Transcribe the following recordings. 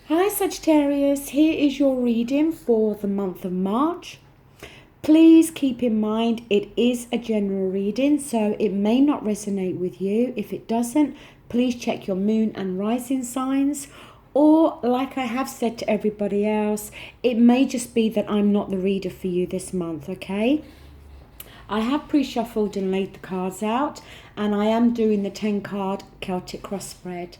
Hi Sagittarius, here is your reading for the month of March. Please keep in mind it is a general reading, so it may not resonate with you. If it doesn't, please check your moon and rising signs. Or, like I have said to everybody else, it may just be that I'm not the reader for you this month, okay? I have pre-shuffled and laid the cards out, and I am doing the 10 card Celtic cross spread.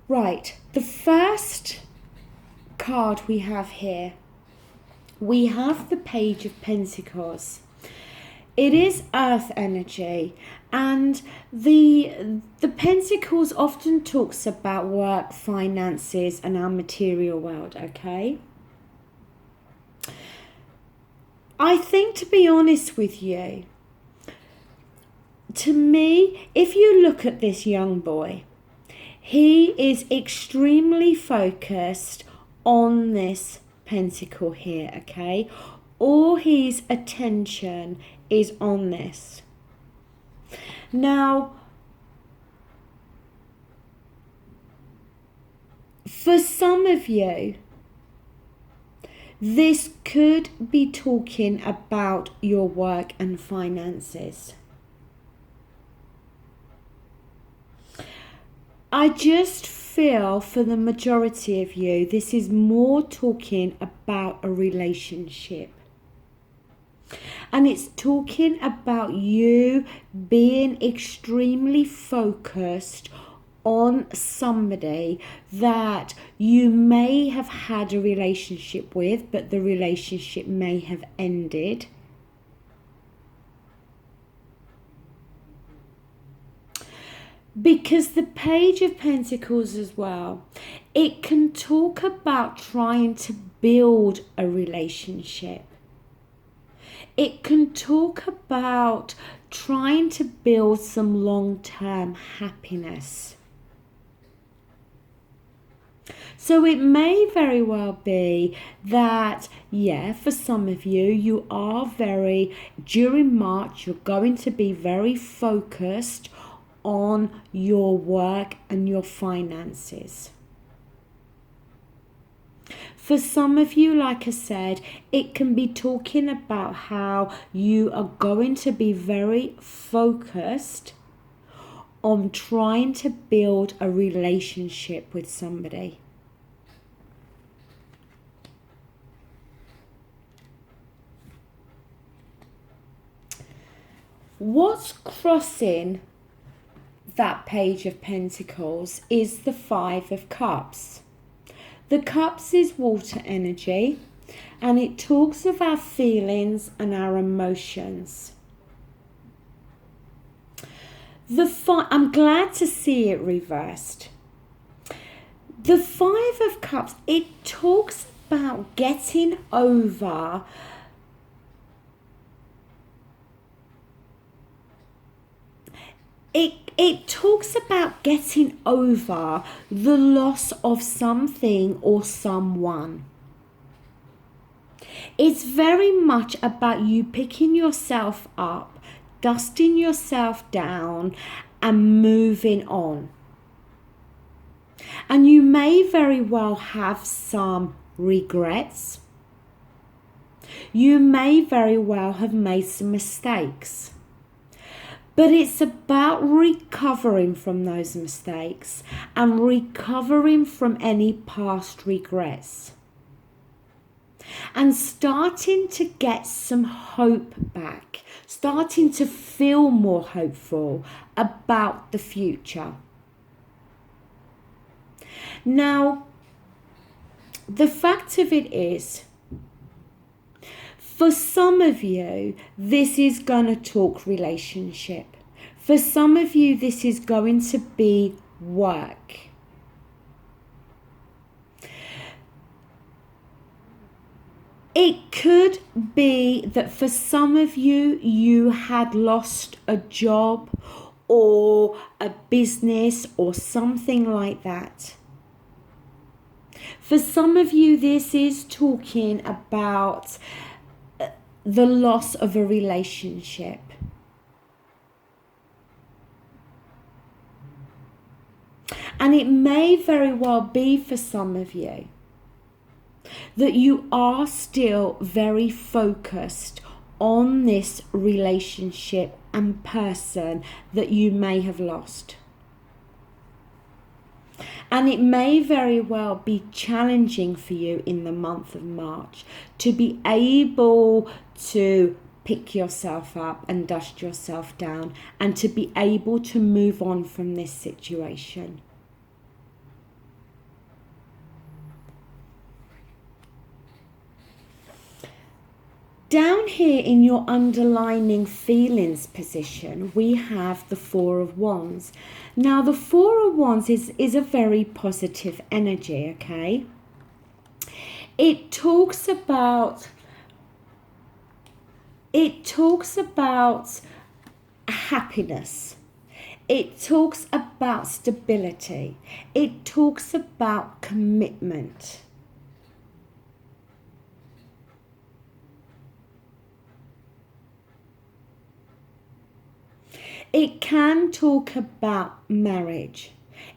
Right, the first card we have here, we have the Page of Pentacles. It is earth energy, and the Pentacles often talks about work, finances, and our material world, okay? I think, to be honest with you, to me, if you look at this young boy, he is extremely focused on this pentacle here, okay? All his attention is on this. Now, for some of you, this could be talking about your work and finances. I just feel for the majority of you, this is more talking about a relationship. And it's talking about you being extremely focused on somebody that you may have had a relationship with, but the relationship may have ended. Because the Page of Pentacles as well, it can talk about trying to build a relationship. It can talk about trying to build some long-term happiness. So it may very well be that, yeah, for some of you, you are during March, you're going to be very focused on your work and your finances. For some of you, like I said, it can be talking about how you are going to be very focused on trying to build a relationship with somebody. What's crossing that Page of Pentacles is the Five of Cups. The Cups is water energy, and it talks of our feelings and our emotions. I'm glad to see it reversed. The Five of Cups, it talks about getting over It talks about getting over the loss of something or someone. It's very much about you picking yourself up, dusting yourself down, and moving on. And you may very well have some regrets. You may very well have made some mistakes. But it's about recovering from those mistakes and recovering from any past regrets. And starting to get some hope back, starting to feel more hopeful about the future. Now, the fact of it is, for some of you, this is going to talk relationship. For some of you, this is going to be work. It could be that for some of you, you had lost a job or a business or something like that. For some of you, this is talking about the loss of a relationship. And it may very well be for some of you that you are still very focused on this relationship and person that you may have lost. And it may very well be challenging for you in the month of March to be able to pick yourself up and dust yourself down and to be able to move on from this situation. Down here in your underlining feelings position, we have the Four of Wands. Now, the Four of Wands is a very positive energy, okay? It talks about happiness. It talks about stability. It talks about commitment. It can talk about marriage.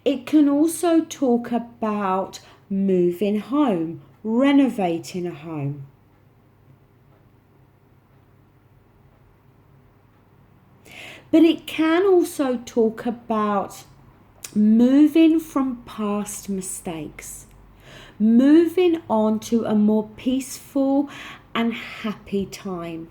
It can also talk about moving home, renovating a home. But it can also talk about moving from past mistakes, moving on to a more peaceful and happy time.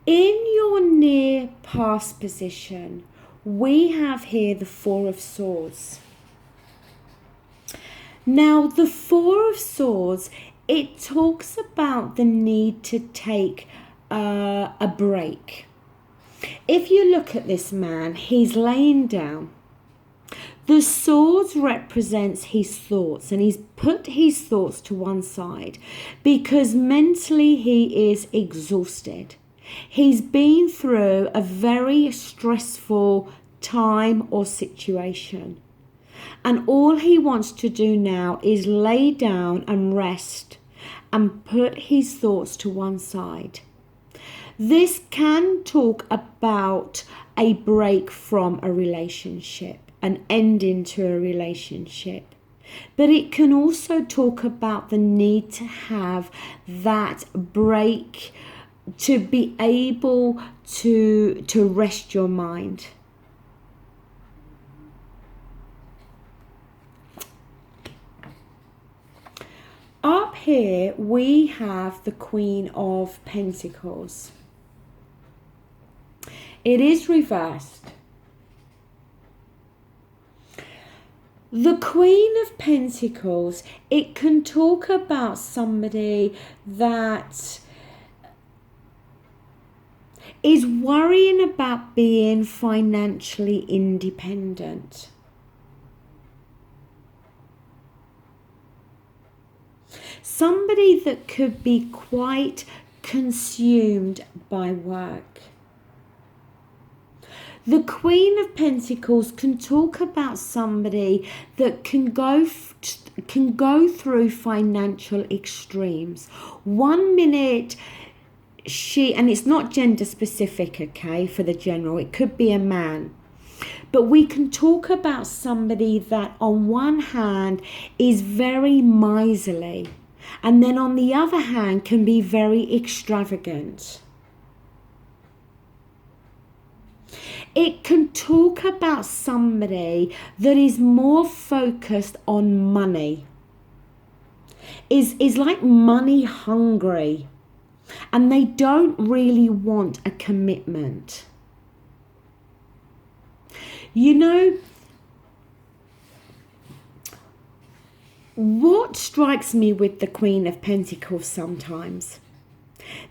In your near past position, we have here the Four of Swords. Now, the Four of Swords, it talks about the need to take a break. If you look at this man, he's laying down. The swords represents his thoughts, and he's put his thoughts to one side because mentally he is exhausted. He's been through a very stressful time or situation. And all he wants to do now is lay down and rest and put his thoughts to one side. This can talk about a break from a relationship, an ending to a relationship. But it can also talk about the need to have that break to be able to rest your mind. Up here we have the Queen of Pentacles. It is reversed. The Queen of Pentacles, it can talk about somebody that is worrying about being financially independent. Somebody that could be quite consumed by work. The Queen of Pentacles can talk about somebody that can go through financial extremes. 1 minute and it's not gender specific, okay, for the general, it could be a man. But we can talk about somebody that on one hand is very miserly and then on the other hand can be very extravagant. It can talk about somebody that is more focused on money, is like money hungry, and they don't really want a commitment. You know, what strikes me with the Queen of Pentacles sometimes,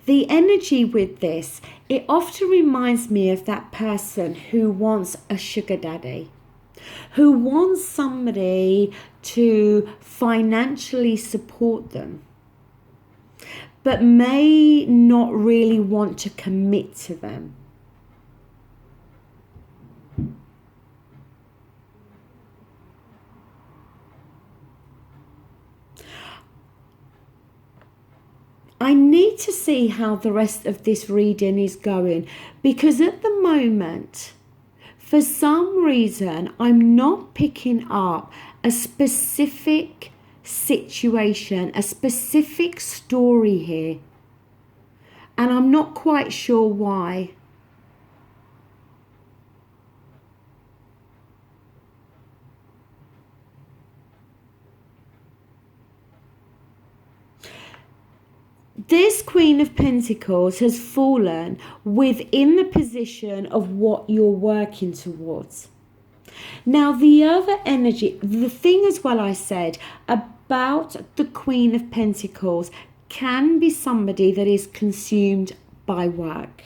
the energy with this, it often reminds me of that person who wants a sugar daddy, who wants somebody to financially support them, but may not really want to commit to them. I need to see how the rest of this reading is going, because at the moment, for some reason, I'm not picking up a specific situation, a specific story here. And I'm not quite sure why. This Queen of Pentacles has fallen within the position of what you're working towards. Now, the other energy, the thing as well I said about the Queen of Pentacles can be somebody that is consumed by work.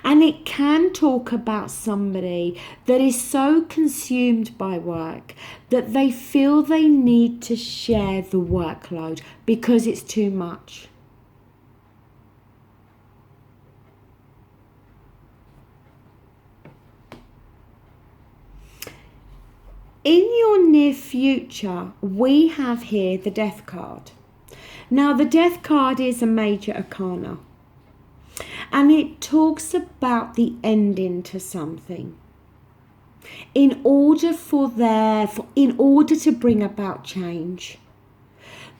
And it can talk about somebody that is so consumed by work that they feel they need to share the workload because it's too much. In your near future, we have here the Death card. Now, the Death card is a major arcana. And it talks about the ending to something. In order to bring about change.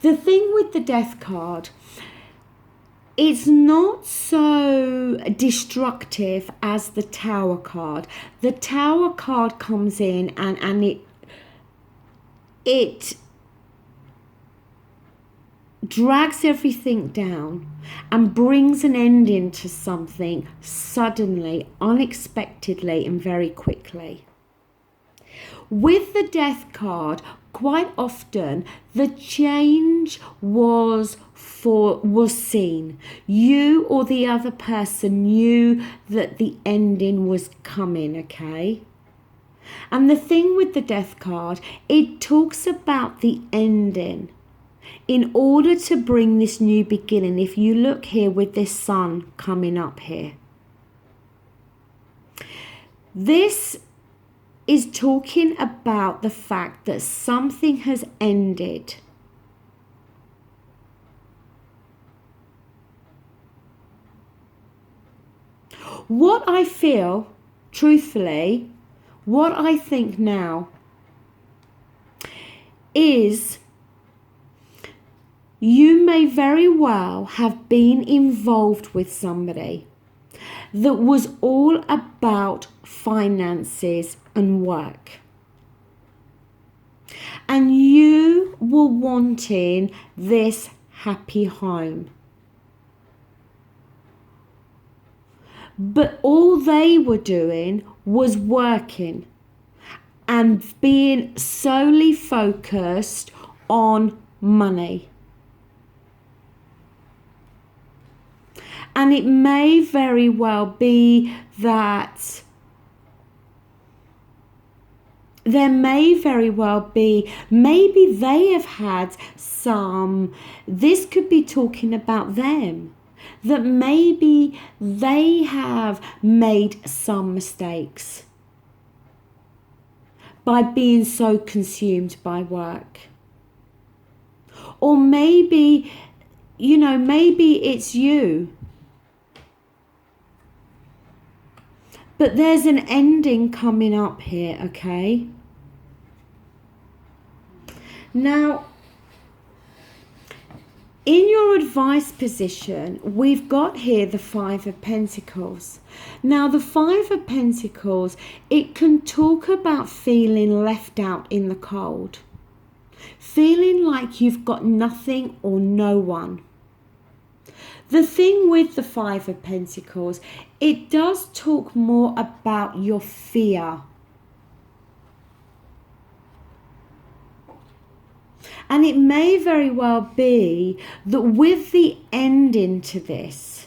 The thing with the Death card, it's not so destructive as the Tower card. The Tower card comes in and it drags everything down and brings an ending to something suddenly, unexpectedly, and very quickly. With the Death card, quite often the change was seen. You or the other person knew that the ending was coming, okay? And the thing with the Death card, it talks about the ending. In order to bring this new beginning, if you look here with this sun coming up here, this is talking about the fact that something has ended. What I feel, truthfully, what I think now is you may very well have been involved with somebody that was all about finances and work. And you were wanting this happy home. But all they were doing was working and being solely focused on money. And it may very well be that there may very well be, maybe they have had some, this could be talking about them, that maybe they have made some mistakes by being so consumed by work. Or maybe, maybe it's you. But there's an ending coming up here, okay? Now, in your advice position, we've got here the Five of Pentacles. Now, the Five of Pentacles, it can talk about feeling left out in the cold. Feeling like you've got nothing or no one. The thing with the Five of Pentacles, it does talk more about your fear. And it may very well be that with the ending to this,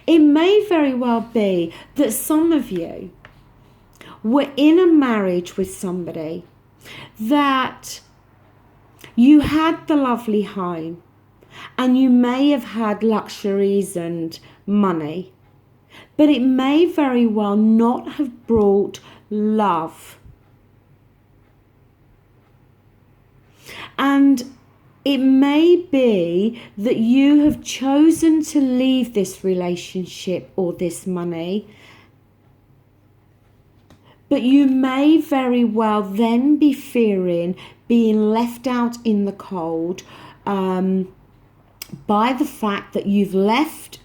it may very well be that some of you were in a marriage with somebody that you had the lovely home and you may have had luxuries and money, but it may very well not have brought love. And it may be that you have chosen to leave this relationship or this money, but you may very well then be fearing being left out in the cold by the fact that you've left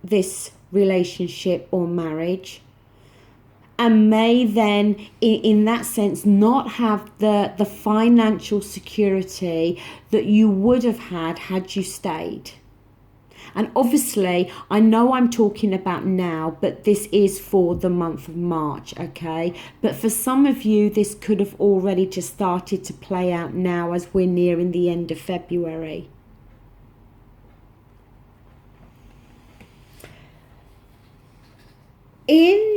this relationship or marriage, and may then in that sense not have the financial security that you would have had you stayed. And obviously I know I'm talking about now, but this is for the month of March, okay? But for some of you this could have already just started to play out now as we're nearing the end of February. In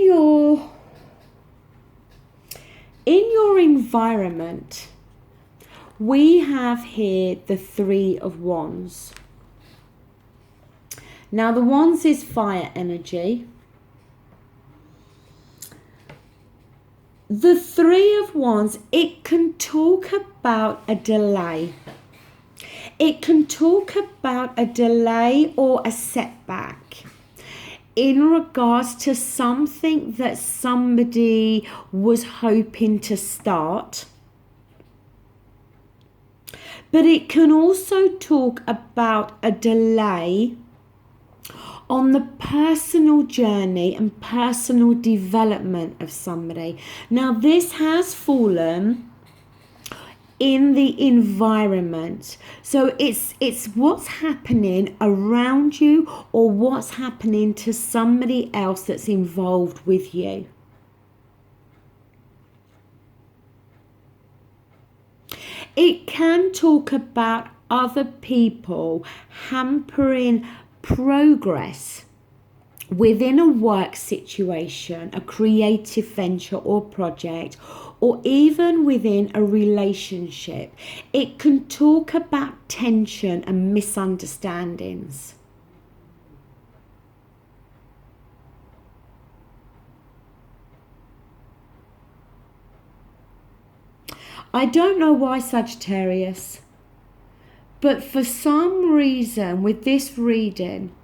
your environment, we have here the Three of Wands. Now the Wands is fire energy. The Three of Wands, it can talk about a delay. It can talk about a delay or a setback in regards to something that somebody was hoping to start. But it can also talk about a delay on the personal journey and personal development of somebody. Now this has fallen in the environment, so it's what's happening around you or what's happening to somebody else that's involved with you. It can talk about other people hampering progress within a work situation, a creative venture or project, or even within a relationship. It can talk about tension and misunderstandings. I don't know why, Sagittarius, but for some reason with this reading,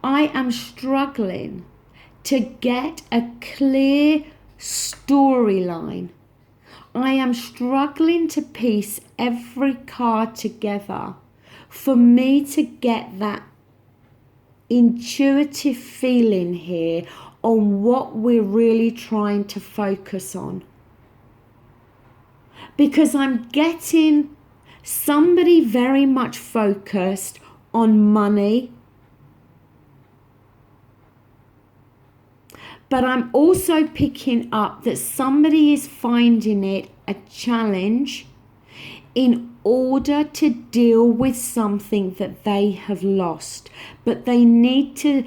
I am struggling to get a clear storyline. I am struggling to piece every card together for me to get that intuitive feeling here on what we're really trying to focus on. Because I'm getting somebody very much focused on money, but I'm also picking up that somebody is finding it a challenge in order to deal with something that they have lost. But they need to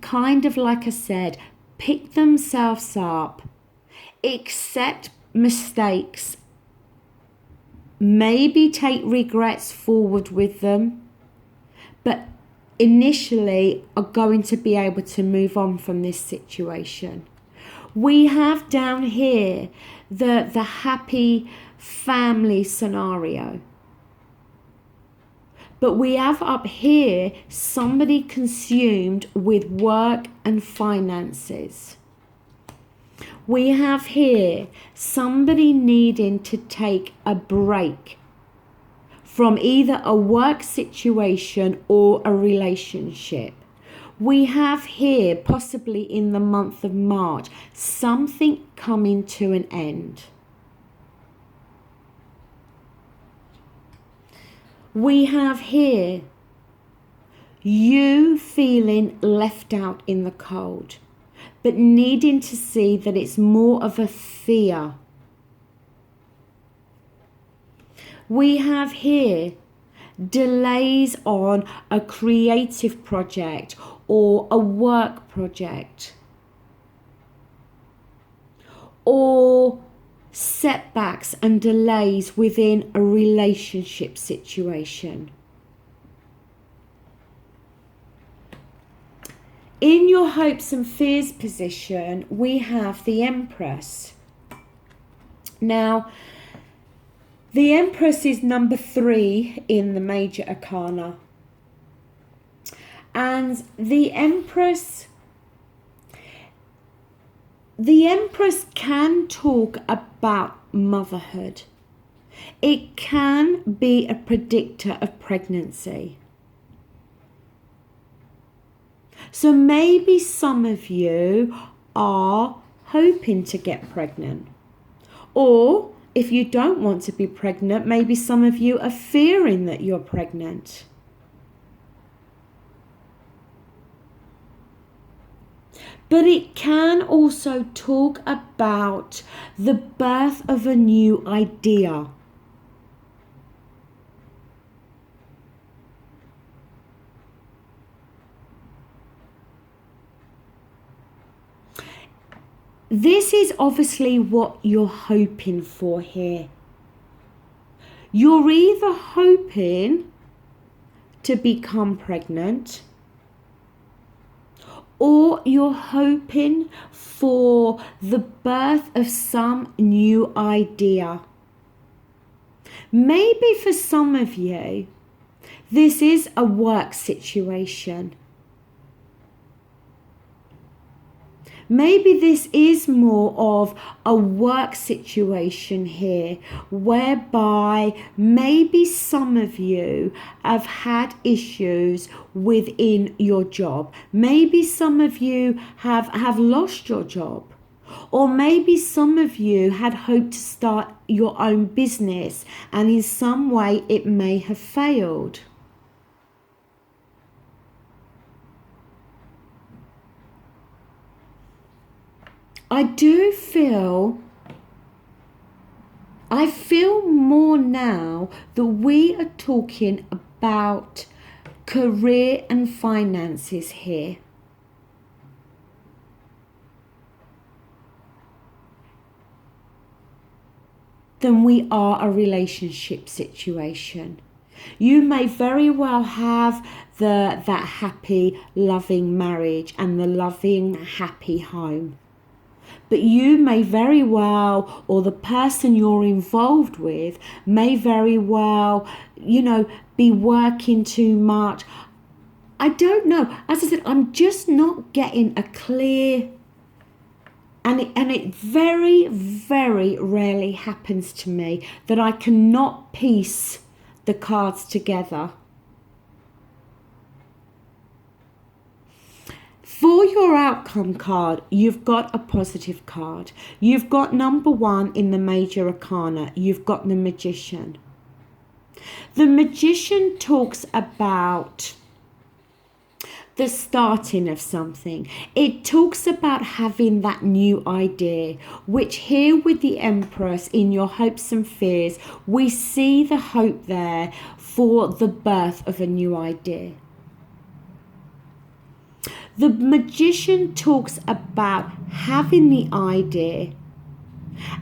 kind of, like I said, pick themselves up, accept mistakes, maybe take regrets forward with them, but initially are going to be able to move on from this situation. We have down here the happy family scenario, but we have up here somebody consumed with work and finances. We have here somebody needing to take a break from either a work situation or a relationship. We have here, possibly in the month of March, something coming to an end. We have here you feeling left out in the cold, but needing to see that it's more of a fear. We have here delays on a creative project or a work project, or setbacks and delays within a relationship situation. In your hopes and fears position, we have the Empress. Now, the Empress is number 3 in the major arcana. And the Empress can talk about motherhood. It can be a predictor of pregnancy. So maybe some of you are hoping to get pregnant. Or if you don't want to be pregnant, maybe some of you are fearing that you're pregnant. But it can also talk about the birth of a new idea. This is obviously what you're hoping for here. You're either hoping to become pregnant, or you're hoping for the birth of some new idea. Maybe for some of you, this is a work situation. Maybe this is more of a work situation here, whereby maybe some of you have had issues within your job. Maybe some of you have lost your job. Or maybe some of you had hoped to start your own business and in some way it may have failed. I feel more now that we are talking about career and finances here. Than we are a relationship situation. You may very well have that happy, loving marriage and the loving, happy home. But you may very well, or the person you're involved with may very well, be working too much. I don't know. As I said, I'm just not getting a clear, and it very, very rarely happens to me that I cannot piece the cards together. For your outcome card, you've got a positive card. You've got number 1 in the major arcana. You've got the Magician. The Magician talks about the starting of something. It talks about having that new idea, which here with the Empress in your hopes and fears, we see the hope there for the birth of a new idea. The Magician talks about having the idea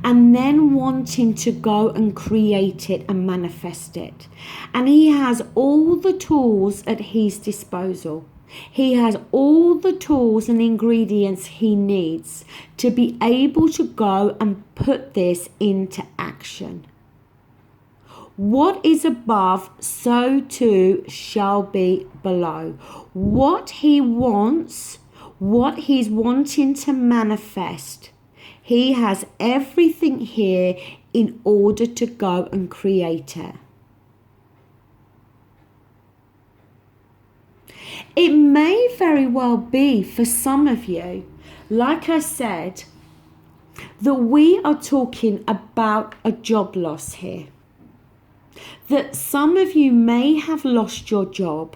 and then wanting to go and create it and manifest it. And he has all the tools at his disposal. He has all the tools and ingredients he needs to be able to go and put this into action. What is above, so too shall be below. What he wants, what he's wanting to manifest, he has everything here in order to go and create it. It may very well be for some of you, like I said, that we are talking about a job loss here. That some of you may have lost your job,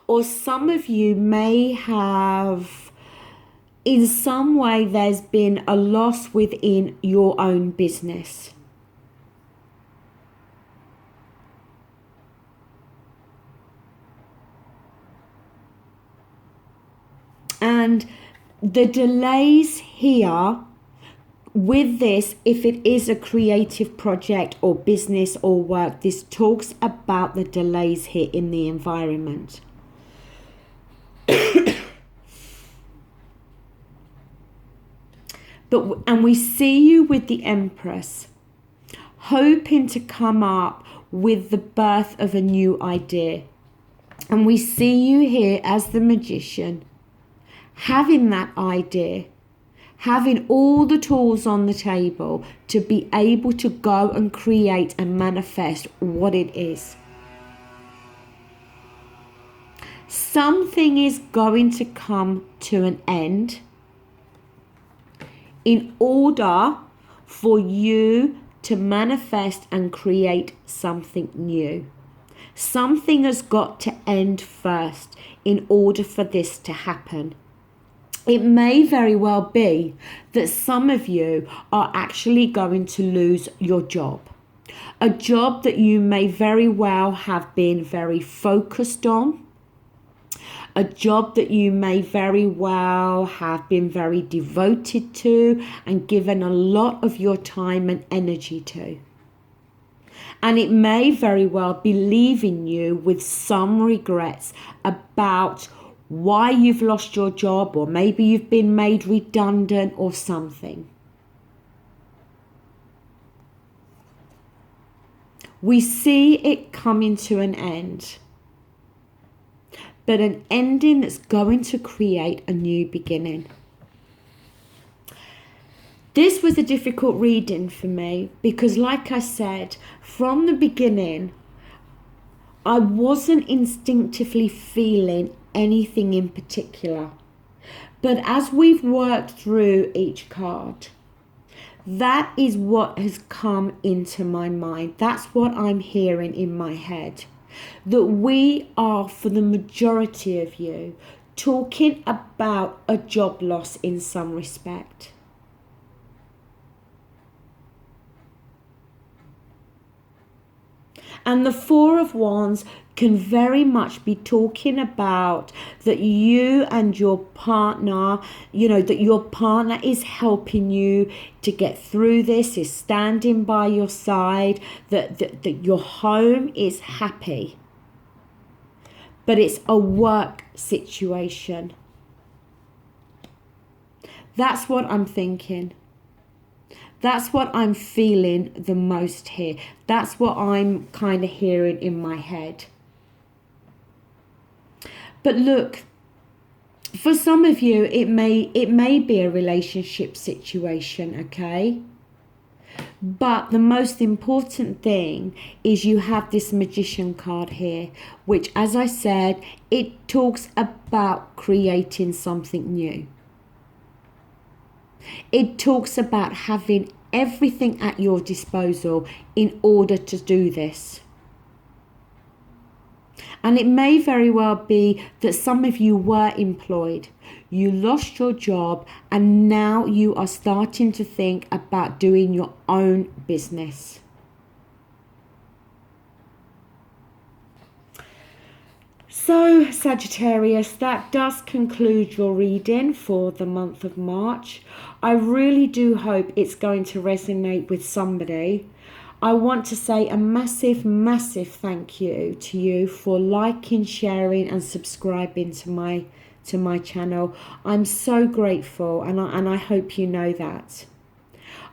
or some of you may have, in some way, there's been a loss within your own business. And the delays here with this, if it is a creative project or business or work, this talks about the delays here in the environment. And we see you with the Empress, hoping to come up with the birth of a new idea. And we see you here as the Magician, having that idea, having all the tools on the table to be able to go and create and manifest what it is. Something is going to come to an end in order for you to manifest and create something new. Something has got to end first in order for this to happen. It may very well be that some of you are actually going to lose your job. A job that you may very well have been very focused on. A job that you may very well have been very devoted to and given a lot of your time and energy to. And it may very well be leaving you with some regrets about why you've lost your job, or maybe you've been made redundant or something. We see it coming to an end, but an ending that's going to create a new beginning. This was a difficult reading for me because, like I said, from the beginning, I wasn't instinctively feeling anything in particular. But as we've worked through each card, that is what has come into my mind. That's what I'm hearing in my head. That we are, for the majority of you, talking about a job loss in some respect. And the Four of Wands can very much be talking about that you and your partner, that your partner is helping you to get through this, is standing by your side, that your home is happy. But it's a work situation. That's what I'm thinking. That's what I'm feeling the most here. That's what I'm kind of hearing in my head. But look, for some of you, it may be a relationship situation, okay? But the most important thing is you have this Magician card here, which, as I said, it talks about creating something new. It talks about having everything at your disposal in order to do this. And it may very well be that some of you were employed, you lost your job, and now you are starting to think about doing your own business. So, Sagittarius, that does conclude your reading for the month of March. I really do hope it's going to resonate with somebody. I want to say a massive, massive thank you to you for liking, sharing and subscribing to my channel. I'm so grateful, and I hope you know that.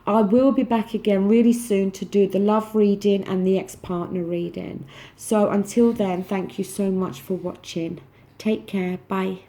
I will be back again really soon to do the love reading and the ex-partner reading. So until then, thank you so much for watching. Take care. Bye.